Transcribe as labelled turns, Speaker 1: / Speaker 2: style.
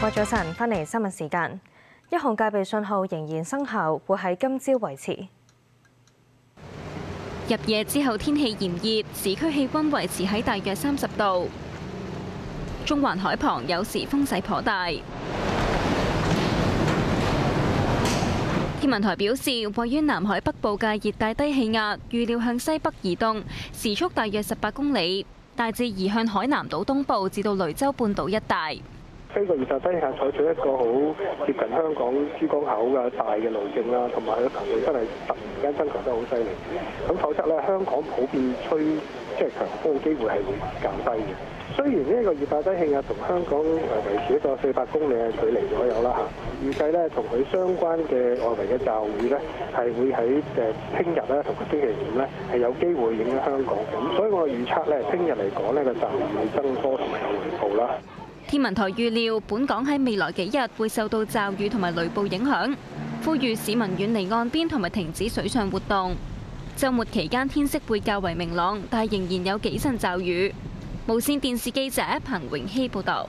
Speaker 1: 各位早晨，返嚟新聞時間。一項戒備信號仍然生效，會喺今朝維持。
Speaker 2: 入夜之後天氣炎熱，市區氣溫維持喺大約30度。中環海旁有時風勢頗大。天文台表示，位於南海北部嘅熱帶低氣壓預料向西北移動，時速大約18公里，大致移向海南島東部至到雷州半島一帶。
Speaker 3: 呢個熱帶低氣壓採取一個好接近香港珠江口嘅大嘅路徑啦，同埋佢嘅強度真係突然間增強得好犀利。咁否則咧，香港普遍吹強風嘅機會係會較低嘅。雖然呢個熱帶低氣壓同香港維持一個400公里嘅距離左右啦嚇，預計咧同佢相關嘅外圍嘅驟雨咧係會喺聽日咧同埋星期五咧係有機會影響香港。咁所以我預測咧，聽日嚟講呢個驟雨會增多同埋有雷暴啦。
Speaker 2: 天文台預料，本港喺未來幾日會受到驟雨同埋雷暴影響，呼籲市民遠離岸邊同埋停止水上活動。週末期間天色會較為明朗，但係仍然有幾陣驟雨。無線電視記者彭永熙報導。